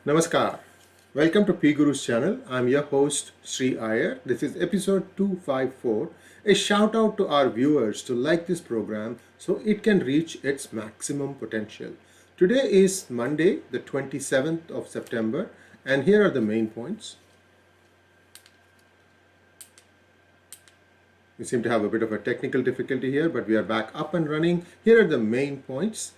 Namaskar. Welcome to PGurus channel. I'm your host Sree Iyer. This is episode 254. A shout out to our viewers to like this program so it can reach its maximum potential. Today is Monday, the 27th of September, and here are the main points. We seem to have a bit of a technical difficulty here, but we are back up and running. Here are the main points.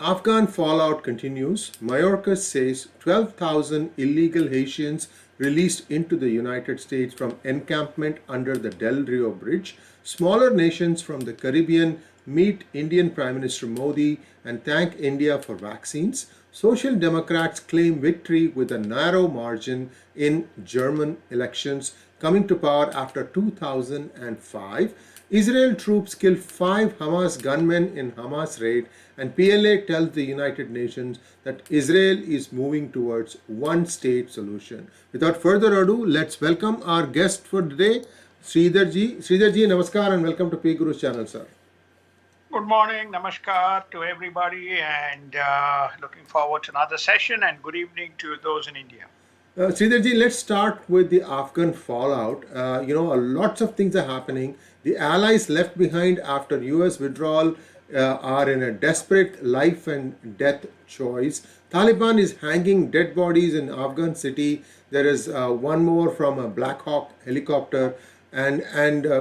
Afghan fallout continues. Mayorkas says 12,000 illegal Haitians released into the United States from encampment under the Del Rio Bridge. Smaller nations from the Caribbean meet Indian Prime Minister Modi and thank India for vaccines. Social Democrats claim victory with a narrow margin in German elections, coming to power after 2005. Israel troops kill 5 Hamas gunmen in Hamas raid, and PLA tells the United Nations that Israel is moving towards one-state solution. Without further ado, let's welcome our guest for today, Sridhar ji. Sridhar ji, namaskar and welcome to PGurus channel, sir. Good morning, namaskar to everybody, and looking forward to another session. And good evening to those in India. Sridhar ji, let's start with the Afghan fallout. Lots of things are happening. The allies left behind after US withdrawal are in a desperate life and death choice. Taliban is hanging dead bodies in Afghan city. There is one more from a Black Hawk helicopter, and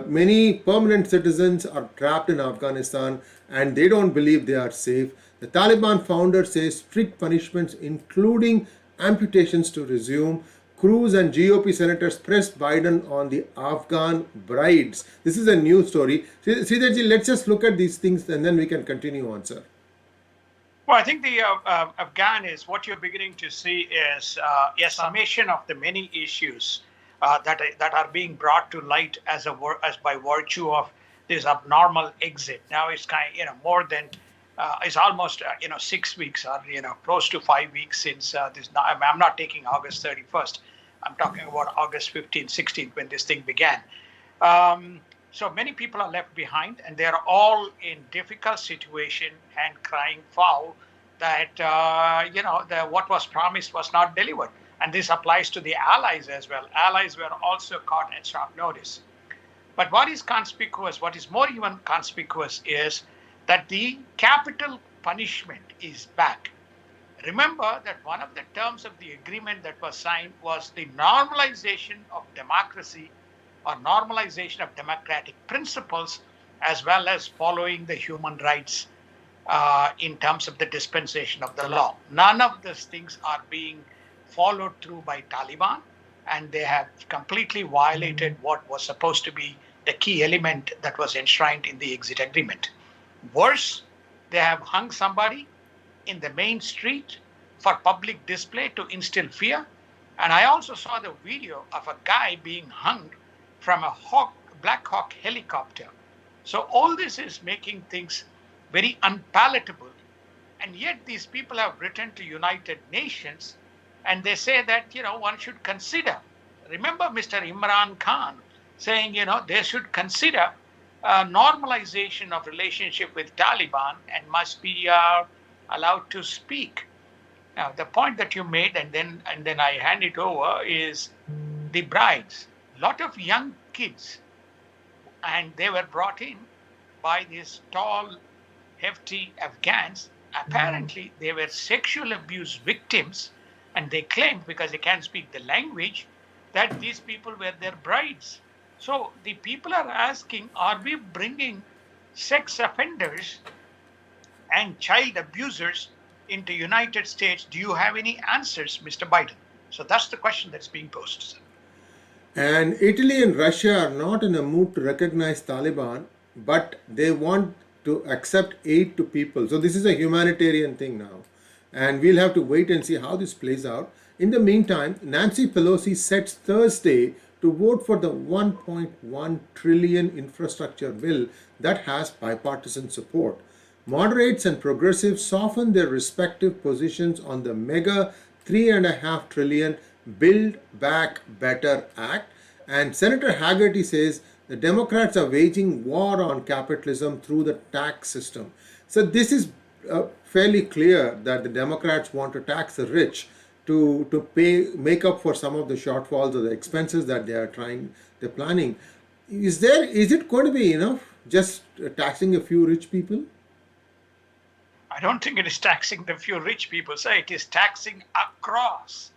many permanent citizens are trapped in Afghanistan and they don't believe they are safe. The Taliban founder says strict punishments, including amputations, to resume. Cruz and GOP senators pressed Biden on the Afghan brides. This is a new story. Sridharji, let's just look at these things and then we can continue on, sir. Well, I think the Afghan is what you're beginning to see is a summation of the many issues that are being brought to light as by virtue of this abnormal exit. Now it's more than it's almost 6 weeks or close to 5 weeks since this. I'm not taking August 31st. I'm talking about August 15th, 16th when this thing began. So many people are left behind, and they're all in difficult situation and crying foul that what was promised was not delivered. And this applies to the allies as well. Allies were also caught at short notice. But what is conspicuous, what is more even conspicuous, is that the capital punishment is back. Remember that one of the terms of the agreement that was signed was the normalization of democracy or normalization of democratic principles, as well as following the human rights in terms of the dispensation of the law. None of these things are being followed through by Taliban, and they have completely violated what was supposed to be the key element that was enshrined in the exit agreement. Worse, they have hung somebody in the main street for public display to instill fear. And I also saw the video of a guy being hung from a Black Hawk helicopter. So all this is making things very unpalatable. And yet these people have written to United Nations, and they say that, one should consider. Remember Mr. Imran Khan saying, they should consider normalization of relationship with Taliban and must be allowed to speak. Now, the point that you made, and then I hand it over, is the brides. A lot of young kids, and they were brought in by these tall, hefty Afghans. Apparently, they were sexual abuse victims, and they claimed, because they can't speak the language, that these people were their brides. So the people are asking, are we bringing sex offenders and child abusers into United States? Do you have any answers, Mr. Biden? So that's the question that's being posed, sir. And Italy and Russia are not in a mood to recognize Taliban, but they want to accept aid to people. So this is a humanitarian thing now. And we'll have to wait and see how this plays out. In the meantime, Nancy Pelosi sets Thursday to vote for the 1.1 trillion infrastructure bill that has bipartisan support. Moderates and progressives soften their respective positions on the mega $3.5 trillion Build Back Better Act. And Senator Haggerty says the Democrats are waging war on capitalism through the tax system. So this is fairly clear that the Democrats want to tax the rich to make up for some of the shortfalls or the expenses that they're planning. Is it going to be enough just taxing a few rich people? I don't think it is taxing the few rich people. So it is taxing across.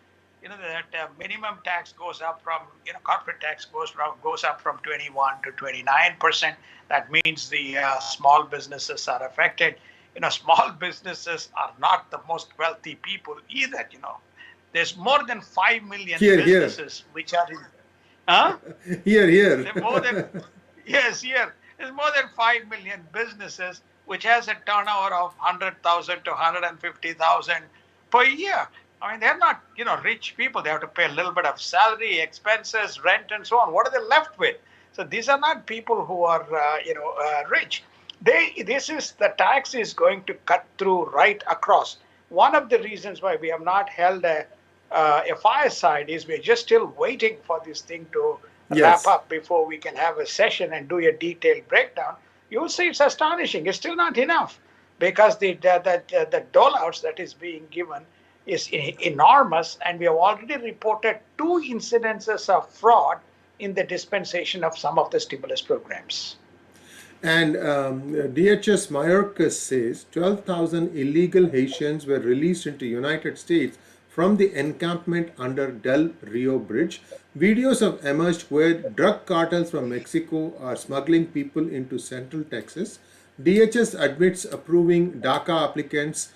That minimum tax goes up from, corporate tax goes up from 21 to 29%. That means the small businesses are affected. Small businesses are not the most wealthy people either. There's more than 5 million Here, businesses which are in, huh? here. There more than yes, here there's more than 5 million businesses which has a turnover of 100,000 to 150,000 per year. I mean, they're not, rich people. They have to pay a little bit of salary, expenses, rent, and so on. What are they left with? So these are not people who are, rich. The tax is going to cut through right across. One of the reasons why we have not held a fireside is we're just still waiting for this thing to Yes. wrap up before we can have a session and do a detailed breakdown. You'll see it's astonishing. It's still not enough because the dole outs that is being given is enormous, and we have already reported 2 incidences of fraud in the dispensation of some of the stimulus programs. And DHS Mayorkas says 12,000 illegal Haitians were released into United States from the encampment under Del Rio Bridge. Videos have emerged where drug cartels from Mexico are smuggling people into Central Texas. DHS admits approving DACA applicants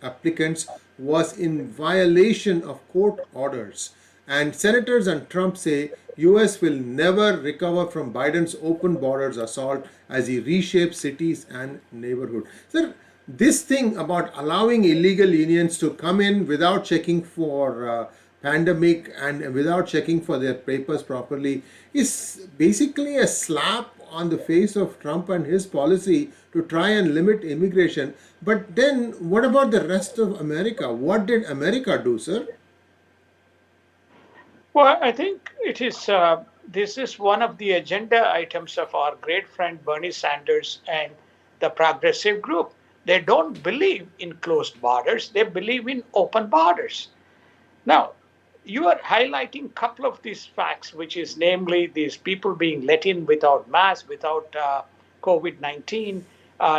applicants was in violation of court orders. And senators and Trump say US will never recover from Biden's open borders assault as he reshapes cities and neighborhoods. Sir, this thing about allowing illegal aliens to come in without checking for pandemic and without checking for their papers properly is basically a slap on the face of Trump and his policy to try and limit immigration. But then what about the rest of America? What did America do, sir? Well, I think it is. This is one of the agenda items of our great friend Bernie Sanders and the progressive group. They don't believe in closed borders. They believe in open borders. Now, you are highlighting a couple of these facts, which is namely these people being let in without masks, without COVID-19,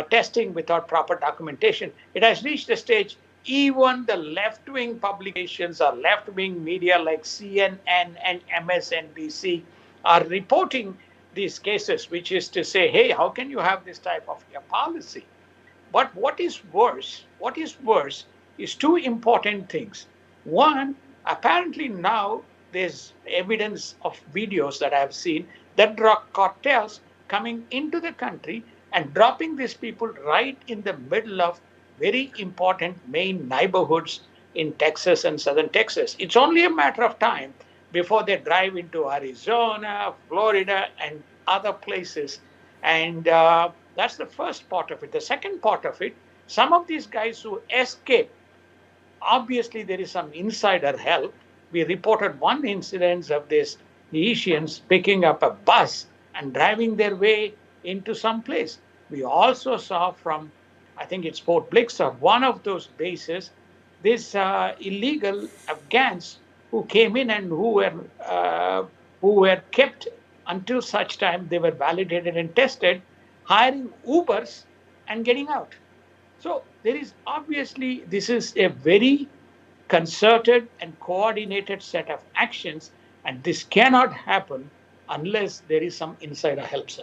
testing, without proper documentation. It has reached a stage, even the left-wing publications or left-wing media like CNN and MSNBC are reporting these cases, which is to say, hey, how can you have this type of a policy? But what is worse is 2 important things. One, apparently now there's evidence of videos that I've seen that drug cartels coming into the country and dropping these people right in the middle of very important main neighborhoods in Texas and southern Texas. It's only a matter of time before they drive into Arizona, Florida, and other places. And that's the first part of it. The second part of it, some of these guys who escape, obviously there is some insider help. We reported one incident of these Haitians picking up a bus and driving their way into some place. We also saw from, I think it's Fort Blix or one of those bases, these illegal Afghans who came in and who were kept until such time they were validated and tested, hiring Ubers and getting out. So there is obviously, this is a very concerted and coordinated set of actions, and this cannot happen unless there is some insider help, sir.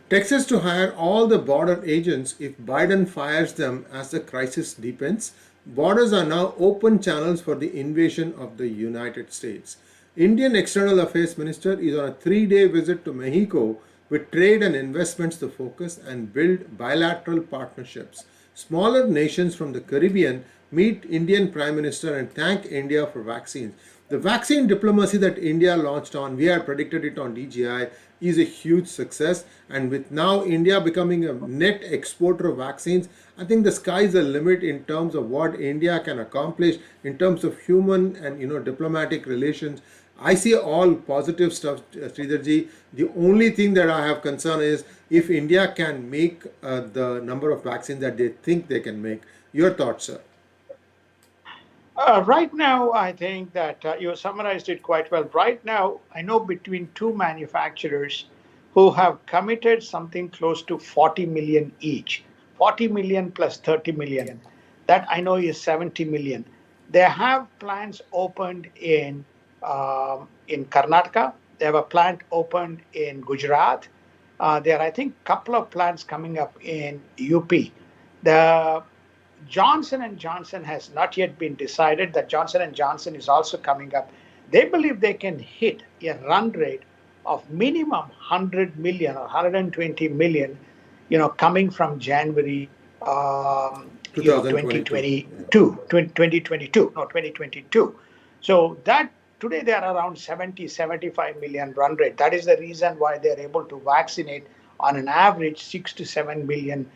Texas to hire all the border agents if Biden fires them as the crisis deepens. Borders are now open channels for the invasion of the United States. Indian External Affairs Minister is on a 3-day visit to Mexico with trade and investments the focus and build bilateral partnerships. Smaller nations from the Caribbean meet Indian Prime Minister and thank India for vaccines. The vaccine diplomacy that India launched on, we had predicted it on DGI, is a huge success. And with now India becoming a net exporter of vaccines, I think the sky's the limit in terms of what India can accomplish in terms of human and diplomatic relations. I see all positive stuff, Sridharji. The only thing that I have concern is if India can make the number of vaccines that they think they can make. Your thoughts, sir? Right now, I think that you summarized it quite well. Right now, I know between two manufacturers who have committed something close to 40 million each, 40 million plus 30 million. That I know is 70 million. They have plants opened in Karnataka. They have a plant opened in Gujarat. There are, I think, couple of plants coming up in UP. The Johnson and Johnson has not yet been decided. That Johnson and Johnson is also coming up. They believe they can hit a run rate of minimum 100 million or 120 million, coming from January, 2022. 2022, 2022, no, 2022. So that today they are around 70, 75 million run rate. That is the reason why they are able to vaccinate on an average 6 to 7 million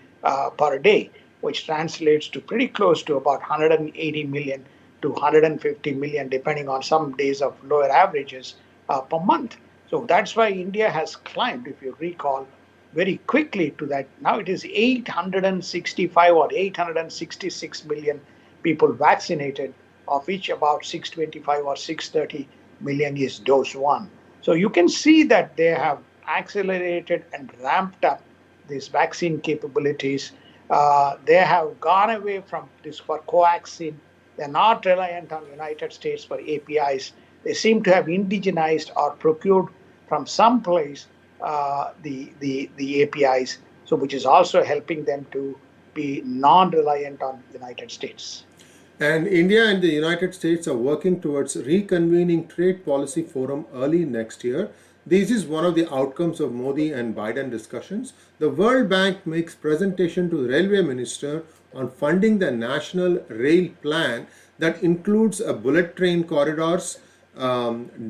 per day, which translates to pretty close to about 180 million to 150 million, depending on some days of lower averages per month. So that's why India has climbed, if you recall, very quickly to that. Now it is 865 or 866 million people vaccinated, of which about 625 or 630 million is dose one. So you can see that they have accelerated and ramped up these vaccine capabilities. They have gone away from this for coaxin. They're not reliant on United States for APIs. They seem to have indigenized or procured from some place the APIs, so which is also helping them to be non-reliant on the United States. And India and the United States are working towards reconvening Trade Policy Forum early next year. This is one of the outcomes of Modi and Biden discussions. The World Bank makes presentation to the Railway Minister on funding the National Rail Plan that includes a bullet train corridors,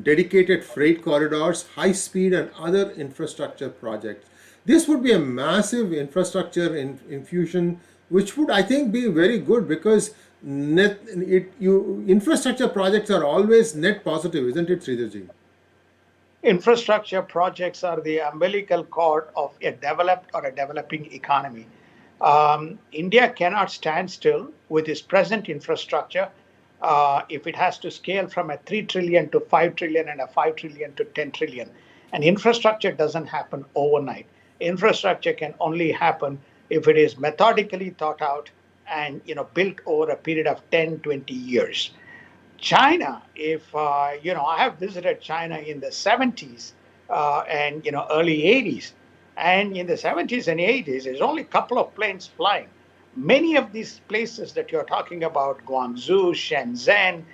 dedicated freight corridors, high speed and other infrastructure projects. This would be a massive infrastructure infusion, which would, I think, be very good because infrastructure projects are always net positive, isn't it, Sridharji? Infrastructure projects are the umbilical cord of a developed or a developing economy. India cannot stand still with its present infrastructure if it has to scale from a 3 trillion to 5 trillion and a 5 trillion to 10 trillion. And infrastructure doesn't happen overnight. Infrastructure can only happen if it is methodically thought out and built over a period of 10, 20 years. China, if I have visited China in the 70s and early 80s, and in the 70s and 80s, there's only a couple of planes flying. Many of these places that you're talking about, Guangzhou, Shenzhen,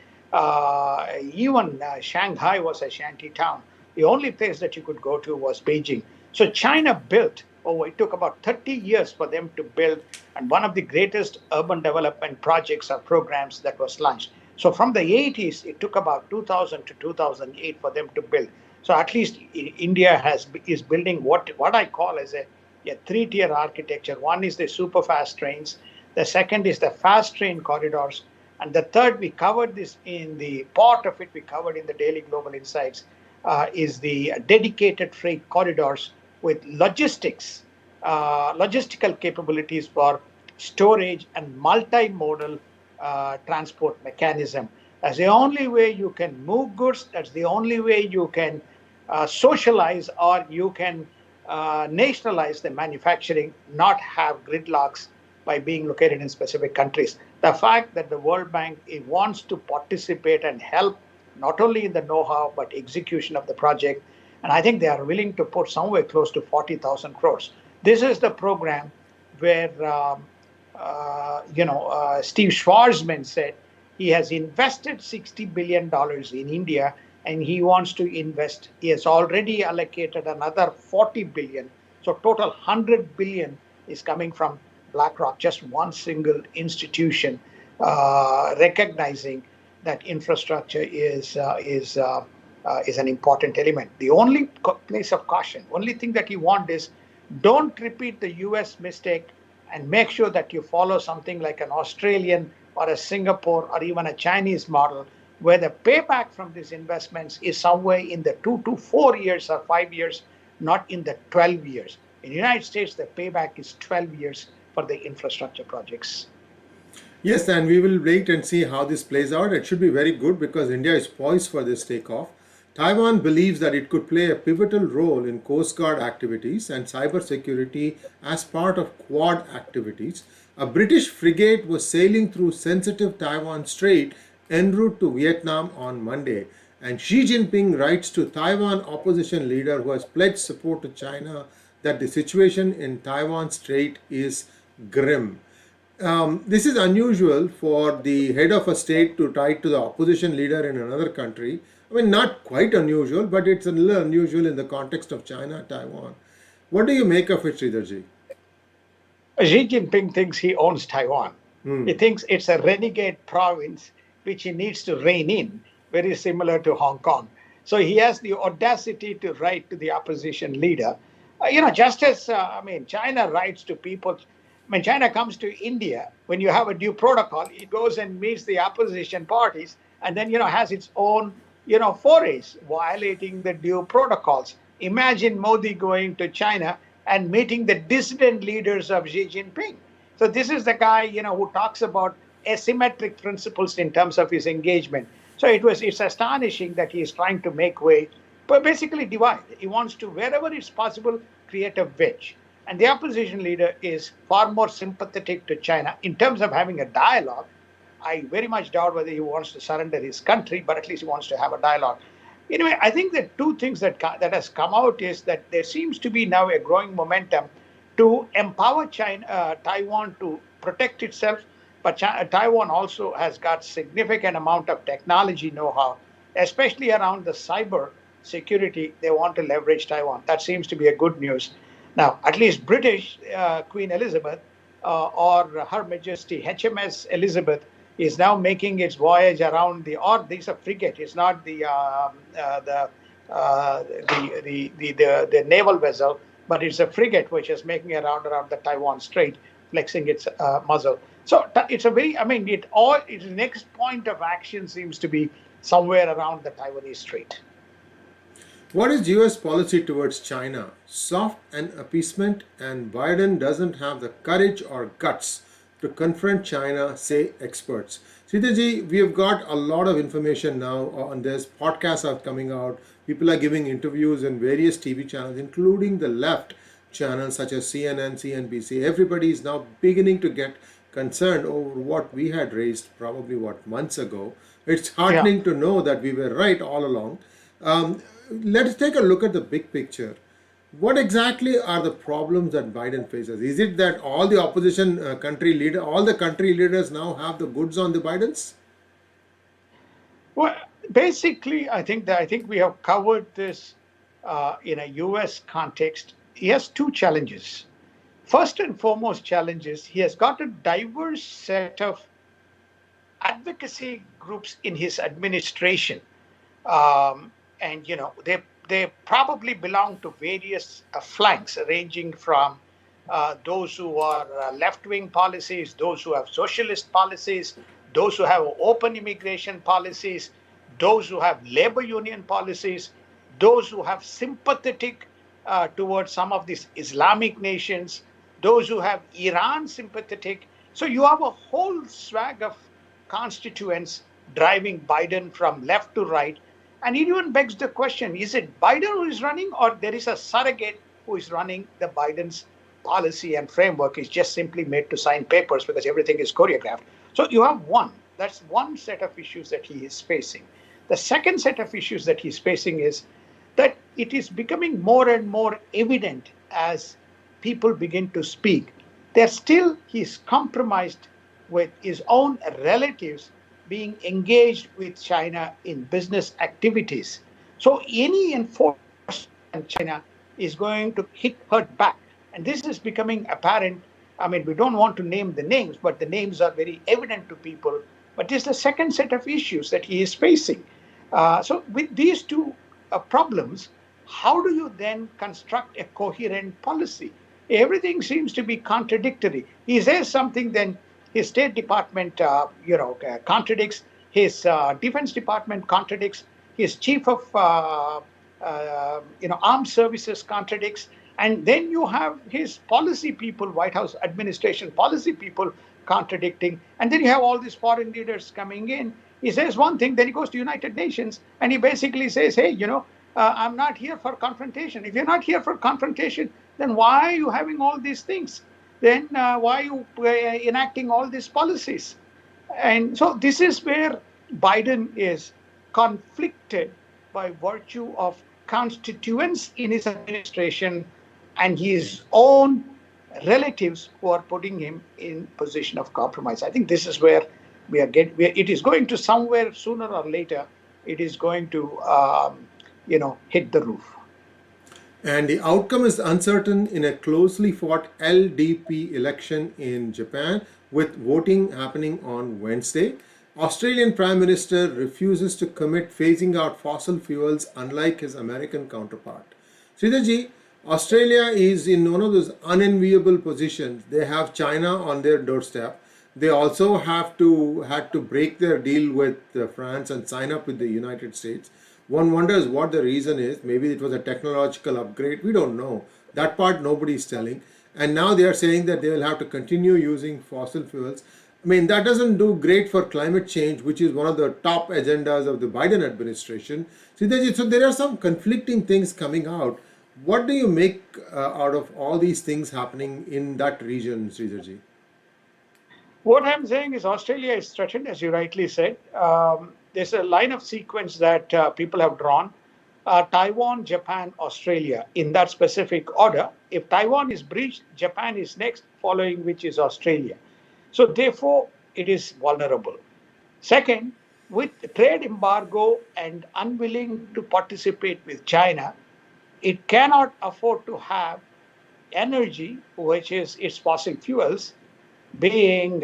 even Shanghai was a shanty town. The only place that you could go to was Beijing. So China built, it took about 30 years for them to build, and one of the greatest urban development projects or programs that was launched. So from the 80s, it took about 2000 to 2008 for them to build. So at least India is building what I call as a three-tier architecture. One is the super fast trains. The second is the fast train corridors. And the third, we covered this in the part of it, we covered in the Daily Global Insights, is the dedicated freight corridors with logistical capabilities for storage and multimodal transport mechanism. That's the only way you can move goods. That's the only way you can socialize or you can nationalize the manufacturing, not have gridlocks by being located in specific countries. The fact that the World Bank wants to participate and help not only in the know-how but execution of the project, and I think they are willing to put somewhere close to 40,000 crores. This is the program where Steve Schwarzman said he has invested $60 billion in India and he wants to invest. He has already allocated another 40 billion. So total 100 billion is coming from BlackRock, just one single institution, recognizing that infrastructure is an important element. The only place of caution, only thing that you want is don't repeat the US mistake and make sure that you follow something like an Australian or a Singapore or even a Chinese model where the payback from these investments is somewhere in the 2 to 4 years or 5 years, not in the 12 years. In the United States, the payback is 12 years for the infrastructure projects. Yes, and we will wait and see how this plays out. It should be very good because India is poised for this takeoff. Taiwan believes that it could play a pivotal role in Coast Guard activities and cybersecurity as part of Quad activities. A British frigate was sailing through sensitive Taiwan Strait en route to Vietnam on Monday. And Xi Jinping writes to Taiwan opposition leader who has pledged support to China that the situation in Taiwan Strait is grim. This is unusual for the head of a state to write to the opposition leader in another country. I mean, not quite unusual, but it's a little unusual in the context of China, Taiwan. What do you make of it, Sridharji? Xi Jinping thinks he owns Taiwan. He Hmm. thinks it's a renegade province which he needs to rein in, very similar to Hong Kong. So he has the audacity to write to the opposition leader. Just as, China writes to people. When China comes to India, when you have a due protocol, it goes and meets the opposition parties and then, has its own, forays violating the due protocols. Imagine Modi going to China and meeting the dissident leaders of Xi Jinping. So this is the guy, who talks about asymmetric principles in terms of his engagement. So it's astonishing that he is trying to make way, but basically divide. He wants to, wherever it's possible, create a wedge. And the opposition leader is far more sympathetic to China in terms of having a dialogue. I very much doubt whether he wants to surrender his country, but at least he wants to have a dialogue. Anyway, I think the two things that has come out is that there seems to be now a growing momentum to empower Taiwan to protect itself, but Taiwan also has got significant amount of technology know-how, especially around the cyber security. They want to leverage Taiwan. That seems to be a good news. Now, at least British Queen Elizabeth or Her Majesty HMS Elizabeth is now making its voyage around or this a frigate. It's not the naval vessel, but it's a frigate which is making a round around the Taiwan Strait, flexing its muzzle. So it's a very, its next point of action seems to be somewhere around the Taiwanese Strait. What is US policy towards China? Soft and appeasement, and Biden doesn't have the courage or guts to confront China, say experts. Sitaji, we have got a lot of information now on this. Podcasts are coming out. People are giving interviews in various TV channels, including the left channels such as CNN, CNBC. Everybody is now beginning to get concerned over what we had raised probably months ago. It's Yeah. heartening to know that we were right all along. Um, let's take a look at the big picture. What exactly are the problems that Biden faces? Is it that all the opposition all the country leaders now have the goods on the Bidens? Well, basically, I think we have covered this in a U.S. context. He has two challenges. First and foremost challenge is he has got a diverse set of advocacy groups in his administration, and they probably belong to various flanks, ranging from those who are left-wing policies, those who have socialist policies, those who have open immigration policies, those who have labor union policies, those who have sympathetic towards some of these Islamic nations, those who have Iran sympathetic. So you have a whole swag of constituents driving Biden from left to right. And it even begs the question, is it Biden who is running, or there is a surrogate who is running the Biden's policy and framework is just simply made to sign papers because everything is choreographed? So you have that's one set of issues that he is facing. The second set of issues that he's facing is that it is becoming more and more evident as people begin to speak. There's still he's compromised with his own relatives being engaged with China in business activities. So any enforcement on China is going to hurt back. And this is becoming apparent. We don't want to name the names, but the names are very evident to people. But this is the second set of issues that he is facing. So with these two problems, how do you then construct a coherent policy? Everything seems to be contradictory. He says something, then his State Department, contradicts. His Defense Department contradicts. His Chief of, Armed Services contradicts. And then you have his policy people, White House administration policy people contradicting. And then you have all these foreign leaders coming in. He says one thing, then he goes to United Nations and he basically says, hey, I'm not here for confrontation. If you're not here for confrontation, then why are you having all these things? Then why are you enacting all these policies? And so this is where Biden is conflicted by virtue of constituents in his administration and his own relatives who are putting him in position of compromise. I think this is where it is going to somewhere sooner or later, it is going to, hit the roof. And the outcome is uncertain in a closely fought LDP election in Japan, with voting happening on Wednesday. Australian Prime Minister refuses to commit phasing out fossil fuels, unlike his American counterpart. Sridharji, Australia is in one of those unenviable positions. They have China on their doorstep. They also had to break their deal with France and sign up with the United States. One wonders what the reason is. Maybe it was a technological upgrade. We don't know. That part nobody is telling. And now they are saying that they will have to continue using fossil fuels. I mean, that doesn't do great for climate change, which is one of the top agendas of the Biden administration. So there are some conflicting things coming out. What do you make out of all these things happening in that region, Sridharji? What I'm saying is Australia is threatened, as you rightly said. There's a line of sequence that people have drawn. Taiwan, Japan, Australia, in that specific order. If Taiwan is breached, Japan is next, following which is Australia. So therefore, it is vulnerable. Second, with trade embargo and unwilling to participate with China, it cannot afford to have energy, which is its fossil fuels, being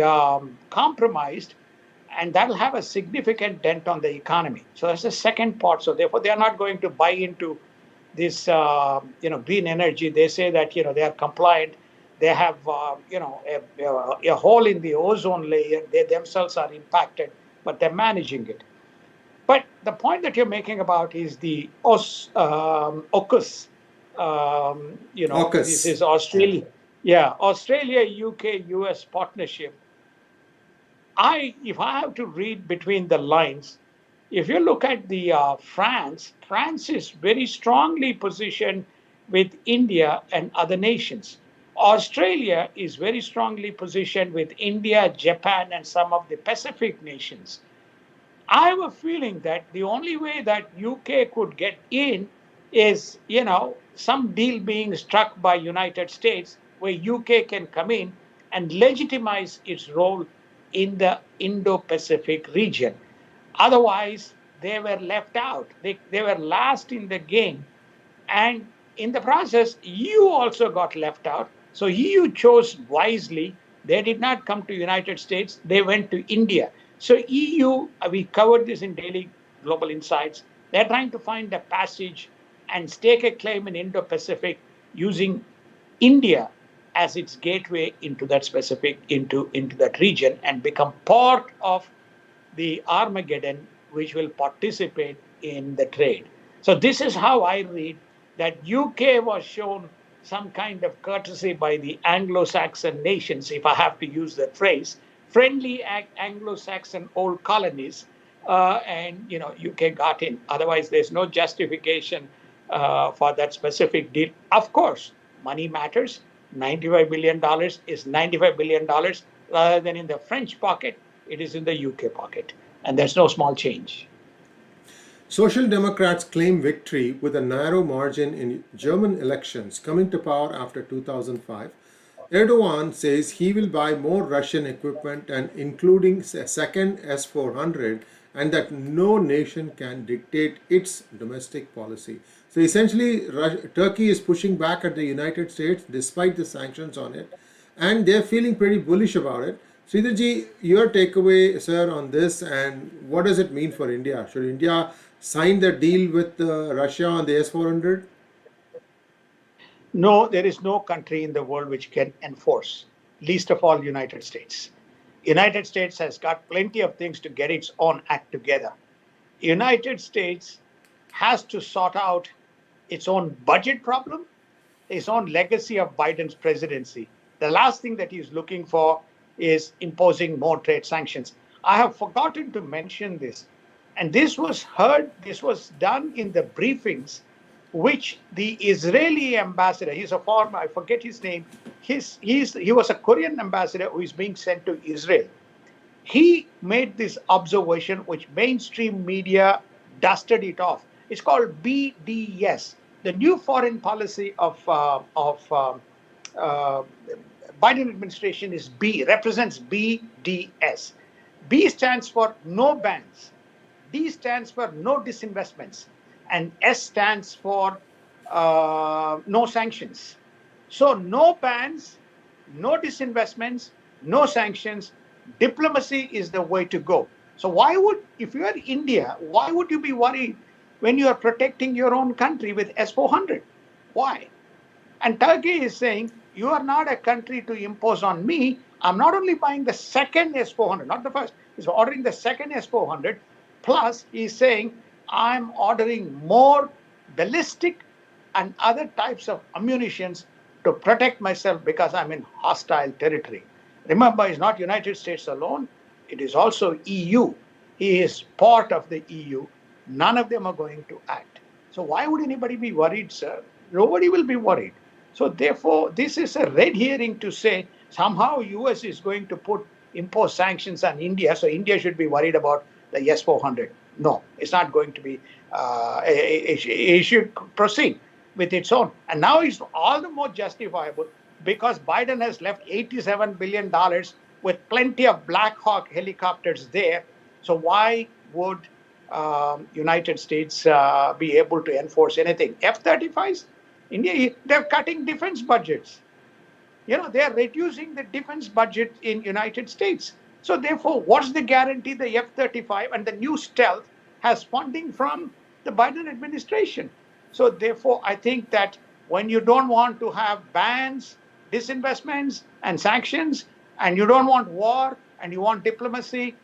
compromised, and that will have a significant dent on the economy. So that's the second part. So therefore, they are not going to buy into this, green energy. They say that they are compliant. They have a hole in the ozone layer. They themselves are impacted, but they're managing it. But the point that you're making about is the AUKUS. This is Australia. Yeah, Australia, UK, US partnership. If I have to read between the lines, if you look at the France is very strongly positioned with India and other nations. Australia is very strongly positioned with India, Japan, and some of the Pacific nations. I have a feeling that the only way that UK could get in is, some deal being struck by United States where UK can come in and legitimize its role in the Indo-Pacific region. Otherwise, they were left out. They were last in the game. And in the process, EU also got left out. So EU chose wisely. They did not come to United States. They went to India. So EU, we covered this in Daily Global Insights. They're trying to find a passage and stake a claim in Indo-Pacific using India as its gateway into that specific, into that region, and become part of the Armageddon, which will participate in the trade. So this is how I read that UK was shown some kind of courtesy by the Anglo-Saxon nations, if I have to use that phrase, friendly Anglo-Saxon old colonies, and UK got in. Otherwise, there's no justification for that specific deal. Of course, money matters. $95 billion is $95 billion. Rather than in the French pocket, it is in the UK pocket. And there's no small change. Social Democrats claim victory with a narrow margin in German elections, coming to power after 2005. Erdogan says he will buy more Russian equipment, and including a second S-400, and that no nation can dictate its domestic policy. So essentially, Turkey is pushing back at the United States despite the sanctions on it, and they're feeling pretty bullish about it. Sridharji, your takeaway, sir, on this, and what does it mean for India? Should India sign the deal with Russia on the S-400? No, there is no country in the world which can enforce, least of all United States. United States has got plenty of things to get its own act together. United States has to sort out its own budget problem, its own legacy of Biden's presidency. The last thing that he's looking for is imposing more trade sanctions. I have forgotten to mention this, and this was done in the briefings which the Israeli ambassador, he's a former, I forget his name, he was a Korean ambassador who is being sent to Israel. He made this observation, which mainstream media dusted it off. It's called BDS, the new foreign policy of uh, Biden administration is represents BDS. B stands for no bans, D stands for no disinvestments, and S stands for no sanctions. So no bans, no disinvestments, no sanctions. Diplomacy is the way to go. So why would, if you are India, why would you be worried when you are protecting your own country with S-400? Why? And Turkey is saying, you are not a country to impose on me. I'm not only buying the second S-400, not the first. He's ordering the second S-400. Plus, he's saying, I'm ordering more ballistic and other types of ammunitions to protect myself because I'm in hostile territory. Remember, it's not United States alone. It is also EU. He is part of the EU. None of them are going to act. So why would anybody be worried, sir? Nobody will be worried. So therefore, this is a red herring to say somehow US is going to impose sanctions on India, so India should be worried about the S-400. No, it's not going to be. It should proceed with its own. And now it's all the more justifiable because Biden has left $87 billion with plenty of Black Hawk helicopters there. So why would United States be able to enforce anything? F-35s? India, they're cutting defense budgets. They're reducing the defense budget in United States. So therefore, what's the guarantee the F-35 and the new stealth has funding from the Biden administration? So therefore, I think that when you don't want to have bans, disinvestments, and sanctions, and you don't want war, and you want diplomacy,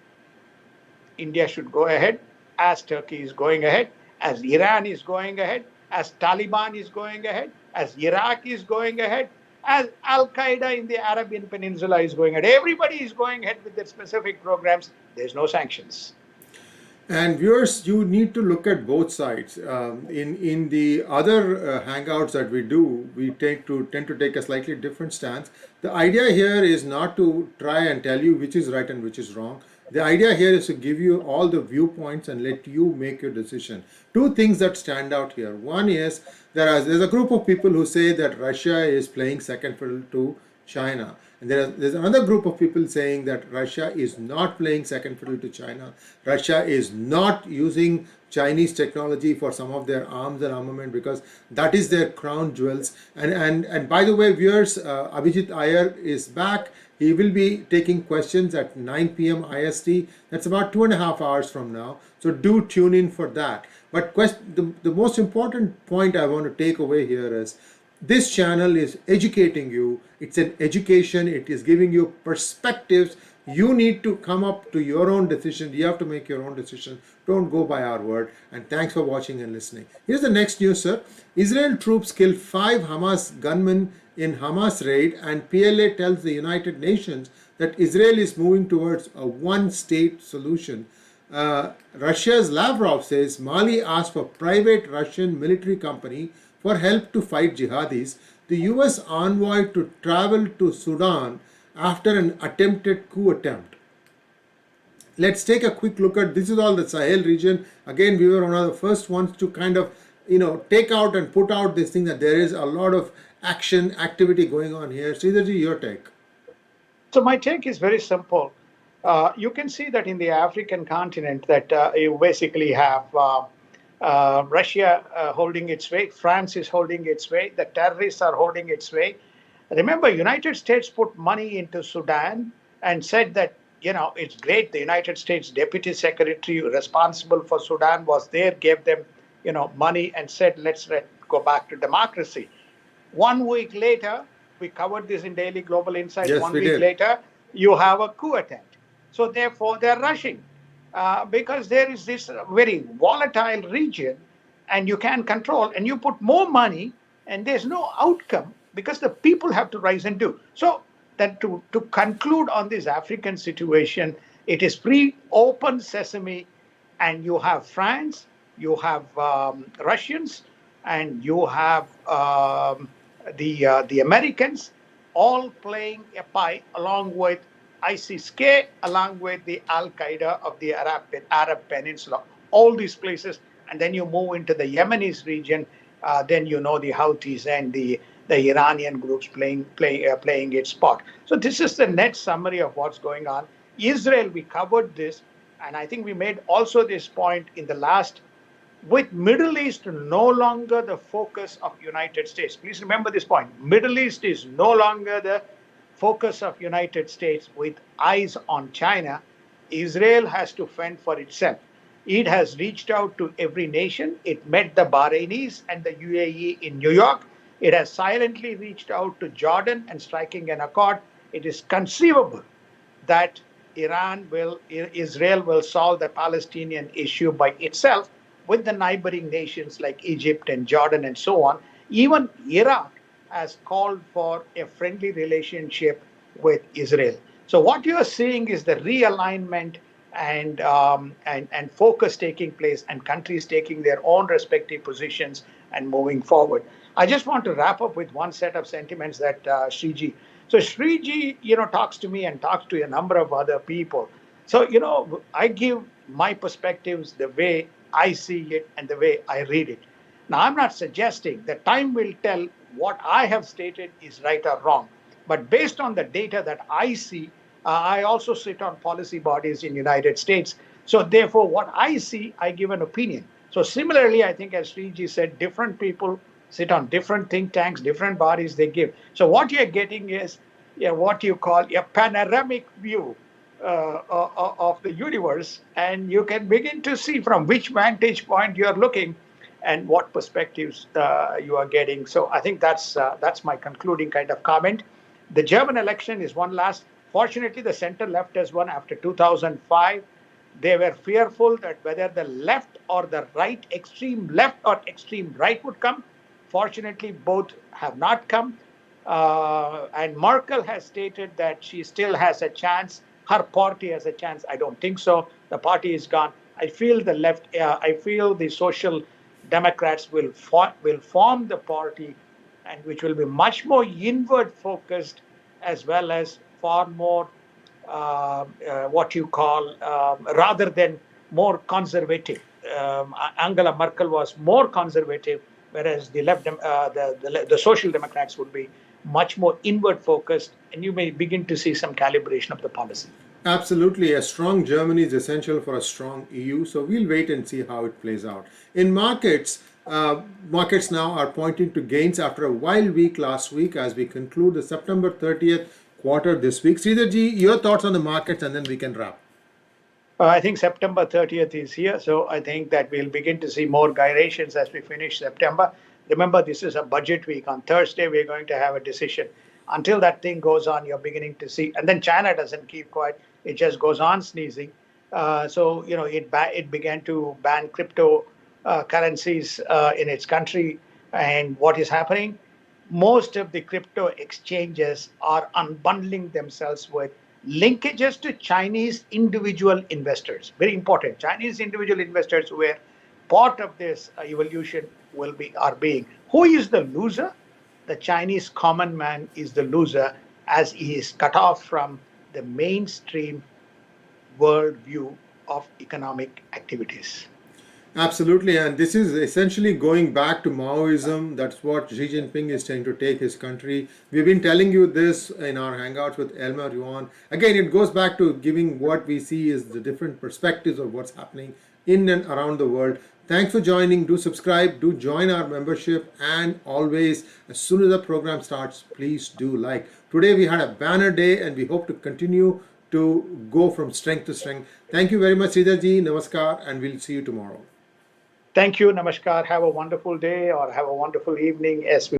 India should go ahead, as Turkey is going ahead, as Iran is going ahead, as Taliban is going ahead, as Iraq is going ahead, as Al-Qaeda in the Arabian Peninsula is going ahead. Everybody is going ahead with their specific programs. There's no sanctions. And viewers, you need to look at both sides. In the other hangouts that we do, we tend to take a slightly different stance. The idea here is not to try and tell you which is right and which is wrong. The idea here is to give you all the viewpoints and let you make your decision. Two things that stand out here. One is there's a group of people who say that Russia is playing second fiddle to China. And there's another group of people saying that Russia is not playing second fiddle to China. Russia is not using Chinese technology for some of their arms and armament because that is their crown jewels. And by the way, viewers, Abhijit Iyer is back. He will be taking questions at 9 p.m. IST. That's about 2.5 hours from now. So do tune in for that. But the most important point I want to take away here is this channel is educating you. It's an education. It is giving you perspectives. You need to come up to your own decision. You have to make your own decision. Don't go by our word. And thanks for watching and listening. Here's the next news, sir. Israel troops kill 5 Hamas gunmen in Hamas raid, and PLA tells the United Nations that Israel is moving towards a one-state solution. Russia's Lavrov says Mali asked for private Russian military company for help to fight jihadis. The US envoy to travel to Sudan after an attempted coup attempt. Let's take a quick look at this. Is all the Sahel region. Again, we were one of the first ones to kind of take out and put out this thing that there is a lot of activity going on here. Sridharji, your take. So my take is very simple. You can see that in the African continent that you basically have Russia holding its way, France is holding its way, the terrorists are holding its way. Remember, United States put money into Sudan and said that, it's great. The United States Deputy Secretary responsible for Sudan was there, gave them, money and said, let's go back to democracy. 1 week later, we covered this in Daily Global Insight. Yes, 1 week later, you have a coup attempt. So therefore, they're rushing because there is this very volatile region and you can control and you put more money and there's no outcome because the people have to rise and do. So that to conclude on this African situation, it is free, open sesame, and you have France, you have Russians, and you have the Americans all playing a pie along with ISIS-K, along with the Al Qaeda of the Arab Peninsula, all these places, and then you move into the Yemenis region. Then you know the Houthis and the Iranian groups playing its part. So this is the net summary of what's going on. Israel, we covered this, and I think we made also this point in the last, with Middle East no longer the focus of United States. Please remember this point. Middle East is no longer the focus of United States with eyes on China. Israel has to fend for itself. It has reached out to every nation. It met the Bahrainis and the UAE in New York. It has silently reached out to Jordan and striking an accord. It is conceivable that Israel will solve the Palestinian issue by itself with the neighboring nations like Egypt and Jordan and so on. Even Iraq has called for a friendly relationship with Israel. So what you are seeing is the realignment and focus taking place, and countries taking their own respective positions and moving forward. I just want to wrap up with one set of sentiments that Sree. So Sree, talks to me and talks to a number of other people. So, I give my perspectives the way I see it and the way I read it. Now, I'm not suggesting that time will tell what I have stated is right or wrong. But based on the data that I see, I also sit on policy bodies in United States. So therefore, what I see, I give an opinion. So similarly, I think as Sree said, different people sit on different think tanks, different bodies they give. So what you're getting is what you call a panoramic view of the universe, and you can begin to see from which vantage point you're looking and what perspectives you are getting. So I think that's my concluding kind of comment. The German election is one last. Fortunately, the center left has won after 2005. They were fearful that whether the left or the right, extreme left or extreme right would come. Fortunately, both have not come. And Merkel has stated that she still has a chance. Her party has a chance. I don't think so. The party is gone. I feel the left. I feel the Social Democrats will form the party, and which will be much more inward focused, as well as far more what you call rather than more conservative. Angela Merkel was more conservative, whereas the left, the Social Democrats would be much more inward focused, and you may begin to see some calibration of the policy. Absolutely. A strong Germany is essential for a strong EU. So we'll wait and see how it plays out. In markets, markets now are pointing to gains after a wild week last week as we conclude the September 30th quarter this week. Sridharji, your thoughts on the markets, and then we can wrap. I think September 30th is here, so I think that we'll begin to see more gyrations as we finish September. Remember, this is a budget week. On Thursday, we're going to have a decision. Until that thing goes on, you're beginning to see, and then China doesn't keep quiet. It just goes on sneezing. So, it began to ban crypto currencies in its country. And what is happening? Most of the crypto exchanges are unbundling themselves with linkages to Chinese individual investors. Very important. Chinese individual investors where part of this evolution are being. Who is the loser? The Chinese common man is the loser, as he is cut off from the mainstream world view of economic activities. Absolutely, and this is essentially going back to Maoism. That's what Xi Jinping is trying to take his country. We've been telling you this in our hangouts with Elmer Yuan. Again, it goes back to giving what we see is the different perspectives of what's happening in and around the world. Thanks for joining. Do subscribe, do join our membership, and always, as soon as the program starts, please do like. Today we had a banner day, and we hope to continue to go from strength to strength. Thank you very much, Sridharji. Namaskar, and we'll see you tomorrow. Thank you. Namaskar. Have a wonderful day or have a wonderful evening as we